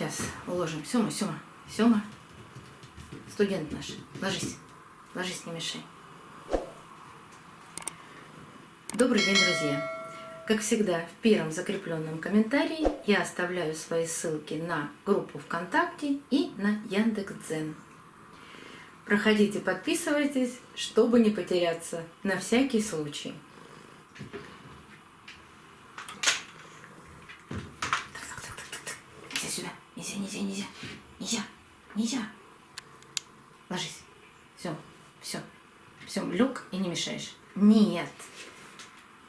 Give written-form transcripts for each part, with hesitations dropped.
Сейчас уложим. Сёма, Сёма, Сёма. Студент наш. Ложись. Ложись, не мешай. Добрый день, друзья. Как всегда, в первом закрепленном комментарии я оставляю свои ссылки на группу ВКонтакте и на Яндекс.Дзен. Проходите, подписывайтесь, чтобы не потеряться, на всякий случай. Нельзя сюда. Нельзя. Ложись. Все, лег и не мешаешь. Нет.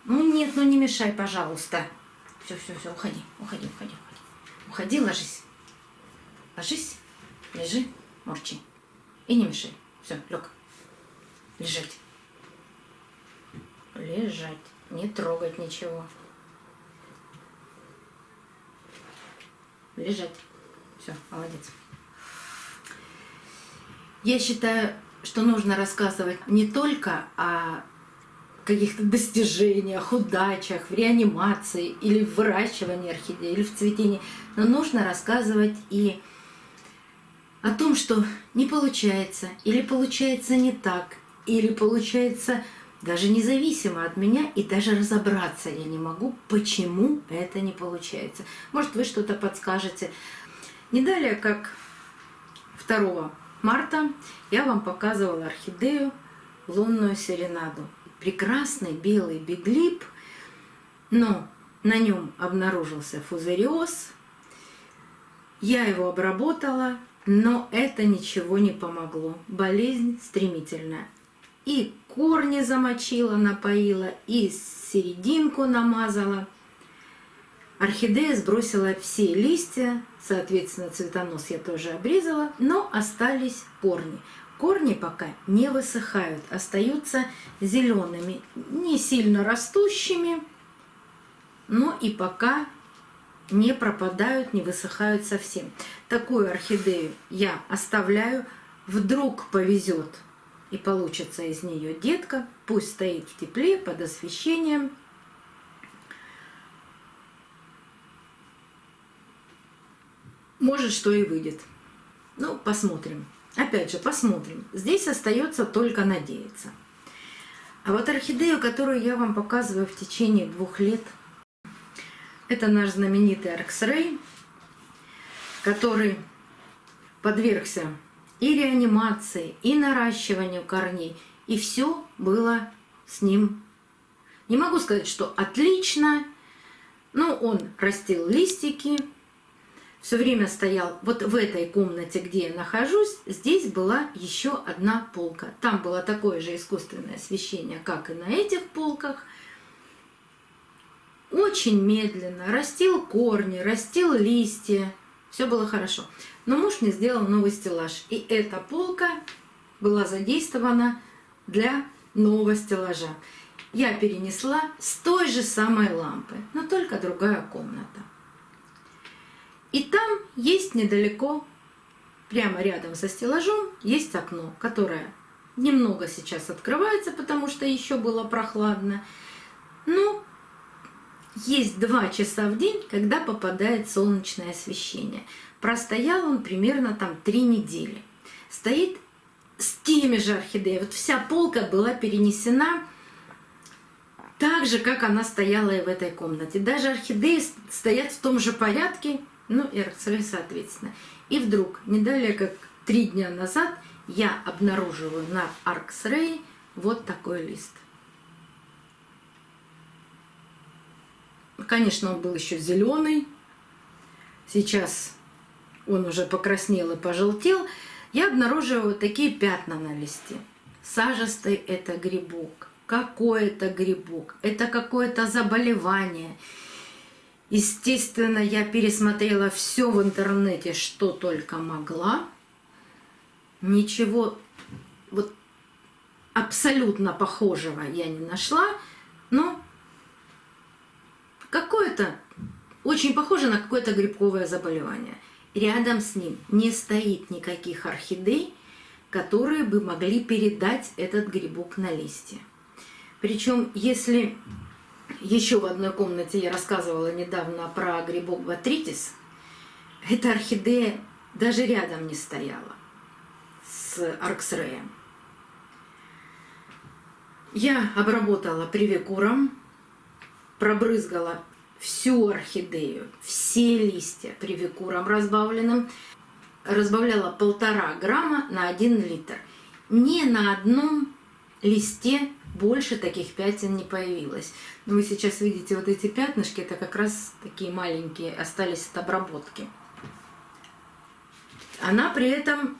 Нет, не мешай, пожалуйста. Все, уходи. Уходи, ложись. Ложись, лежи, мурчи. И не мешай. Все, лег. Лежать. Не трогать ничего. Лежать. Все, молодец. Я считаю, что нужно рассказывать не только о каких-то достижениях, удачах в реанимации или в выращивании орхидеи, или в цветении, но нужно рассказывать и о том, что не получается, или получается не так, или получается даже независимо от меня, и даже разобраться я не могу, почему это не получается. Может, вы что-то подскажете. Не далее, как 2 марта я вам показывала орхидею лунную серенаду. Прекрасный белый биглип, но на нем обнаружился фузариоз. Я его обработала, но это ничего не помогло. Болезнь стремительная. И корни замочила, напоила, и серединку намазала. Орхидея сбросила все листья, соответственно, цветонос я тоже обрезала, но остались корни. Корни пока не высыхают, остаются зелеными, не сильно растущими, но и пока не пропадают, не высыхают совсем. Такую орхидею я оставляю, вдруг повезет и получится из нее детка, пусть стоит в тепле, под освещением. Может, что и выйдет. Посмотрим. Опять же, посмотрим. Здесь остается только надеяться. А вот орхидею, которую я вам показываю в течение 2 лет, это наш знаменитый Аркс-Рэй, который подвергся и реанимации, и наращиванию корней. И все было с ним, не могу сказать, что отлично, но он растил листики, все время стоял вот в этой комнате, где я нахожусь. Здесь была еще одна полка. Там было такое же искусственное освещение, как и на этих полках. Очень медленно растил корни, растил листья. Все было хорошо. Но муж мне сделал новый стеллаж. И эта полка была задействована для нового стеллажа. Я перенесла с той же самой лампы, но только другая комната. И там есть недалеко, прямо рядом со стеллажом, есть окно, которое немного сейчас открывается, потому что еще было прохладно. Но есть 2 часа в день, когда попадает солнечное освещение. Простоял он примерно 3 недели. Стоит с теми же орхидеями. Вот вся полка была перенесена так же, как она стояла и в этой комнате. Даже орхидеи стоят в том же порядке, и Аркс-Рэй соответственно. И вдруг, не далее как 3 дня назад, я обнаруживаю на Аркс-Рэй вот такой лист. Конечно, он был еще зеленый. Сейчас он уже покраснел и пожелтел. Я обнаруживаю вот такие пятна на листе. Сажистый это грибок. Какой это грибок? Это какое-то заболевание. Естественно, я пересмотрела все в интернете, что только могла. Ничего вот абсолютно похожего я не нашла, но какое-то очень похоже на какое-то грибковое заболевание. Рядом с ним не стоит никаких орхидей, которые бы могли передать этот грибок на листья. Причем, если еще в одной комнате я рассказывала недавно про грибок ботритис, эта орхидея даже рядом не стояла с арксреем. Я обработала привикуром, пробрызгала всю орхидею, все листья привикуром разбавленным, разбавляла 1,5 грамма на 1 литр. Ни на одном листе больше таких пятен не появилось. Но вы сейчас видите вот эти пятнышки, это как раз такие маленькие, остались от обработки. Она при этом,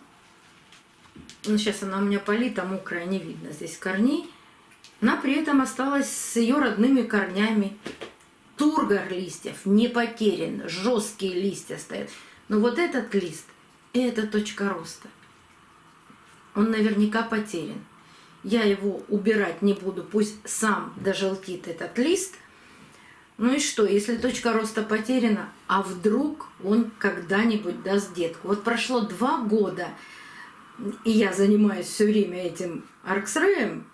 ну сейчас она у меня полита, мокрая, не видно здесь корней, она при этом осталась с ее родными корнями. Тургор листьев не потерян, жесткие листья стоят. Но вот этот лист, это точка роста. Он наверняка потерян. Я его убирать не буду, пусть сам дожелтит этот лист. Ну и что, если точка роста потеряна, а вдруг он когда-нибудь даст детку? Вот прошло 2 года, и я занимаюсь все время этим арксреем,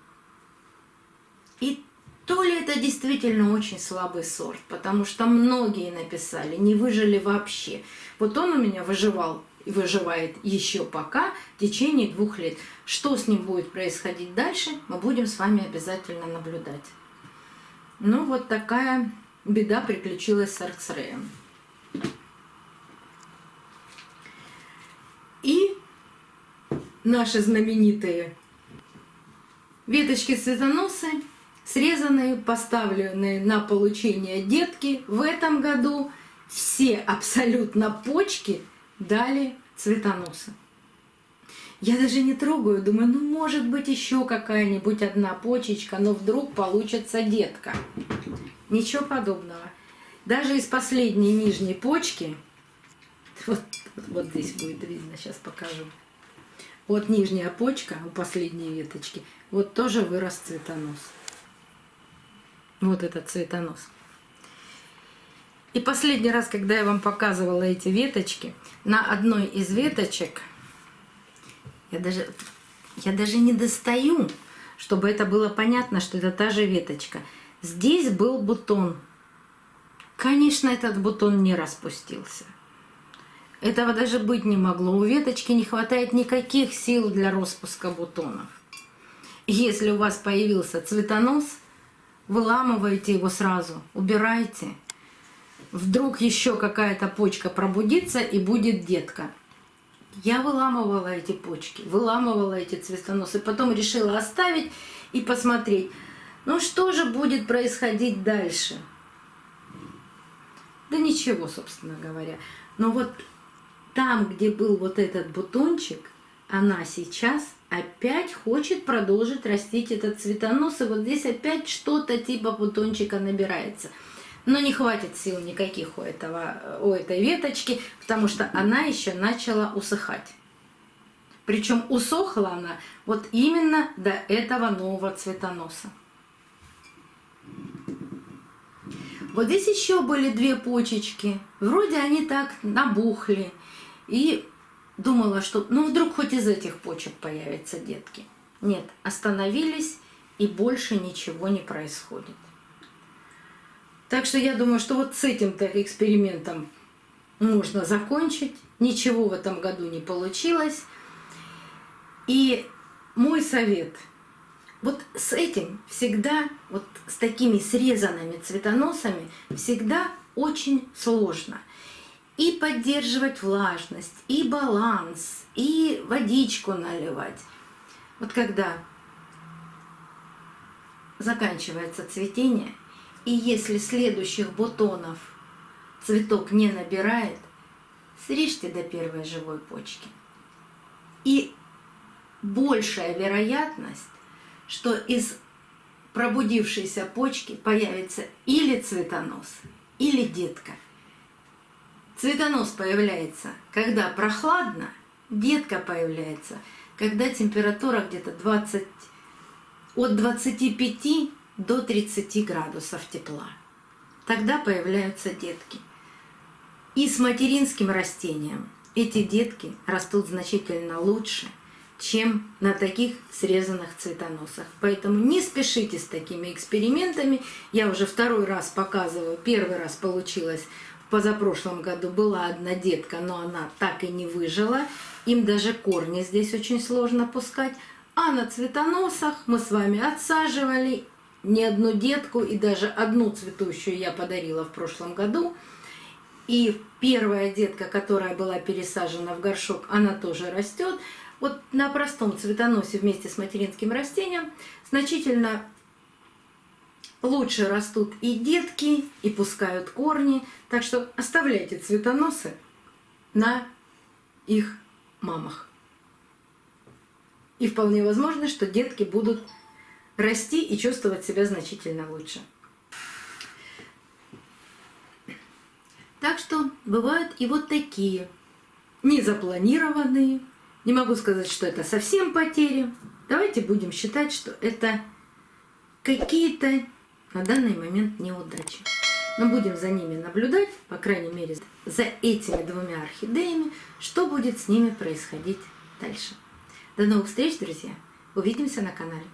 и то ли это действительно очень слабый сорт, потому что многие написали, не выжили вообще. Вот он у меня выживал и выживает еще пока в течение 2 лет. Что с ним будет происходить дальше, мы будем с вами обязательно наблюдать. Ну вот такая беда приключилась с арксреем. И наши знаменитые веточки цветоносы, срезанные, поставленные на получение детки, в этом году все абсолютно почки дали цветоносы. Я даже не трогаю, думаю, ну может быть еще какая-нибудь одна почечка, но вдруг получится детка. Ничего подобного. Даже из последней нижней почки, вот здесь будет видно, сейчас покажу. Вот нижняя почка у последней веточки, вот тоже вырос цветонос. Вот этот цветонос. И последний раз, когда я вам показывала эти веточки, на одной из веточек, я даже не достаю, чтобы это было понятно, что это та же веточка. Здесь был бутон. Конечно, этот бутон не распустился. Этого даже быть не могло. У веточки не хватает никаких сил для распуска бутонов. Если у вас появился цветонос, выламывайте его сразу, убирайте. Вдруг еще какая-то почка пробудится и будет детка. Я выламывала эти почки, выламывала эти цветоносы, потом решила оставить и посмотреть, ну что же будет происходить дальше. Да ничего, собственно говоря. Но вот там, где был вот этот бутончик, она сейчас опять хочет продолжить растить этот цветонос. И вот здесь опять что-то типа бутончика набирается. Но не хватит сил никаких у этой веточки, потому что она еще начала усыхать. Причем усохла она вот именно до этого нового цветоноса. Вот здесь еще были 2 почечки. Вроде они так набухли. И думала, что ну вдруг хоть из этих почек появятся детки. Нет, остановились, и больше ничего не происходит. Так что я думаю, что вот с этим-то экспериментом можно закончить. Ничего в этом году не получилось. И мой совет. Вот с этим всегда, вот с такими срезанными цветоносами, всегда очень сложно. И поддерживать влажность, и баланс, и водичку наливать. Вот когда заканчивается цветение, и если следующих бутонов цветок не набирает, срежьте до первой живой почки. И большая вероятность, что из пробудившейся почки появится или цветонос, или детка. Цветонос появляется, когда прохладно, детка появляется, когда температура где-то от 25 до 30 градусов тепла. Тогда появляются детки. И с материнским растением эти детки растут значительно лучше, чем на таких срезанных цветоносах. Поэтому не спешите с такими экспериментами. Я уже 2-й раз показываю. 1-й раз получилось в позапрошлом году была одна детка, но она так и не выжила. Им даже корни здесь очень сложно пускать. А на цветоносах мы с вами отсаживали не одну детку, и даже одну цветущую я подарила в прошлом году. И первая детка, которая была пересажена в горшок, она тоже растет. Вот на простом цветоносе вместе с материнским растением значительно лучше растут и детки, и пускают корни. Так что оставляйте цветоносы на их мамах. И вполне возможно, что детки будут расти и чувствовать себя значительно лучше. Так что бывают и вот такие незапланированные. Не могу сказать, что это совсем потери. Давайте будем считать, что это какие-то на данный момент неудачи. Но будем за ними наблюдать, по крайней мере, за этими двумя орхидеями, что будет с ними происходить дальше. До новых встреч, друзья! Увидимся на канале.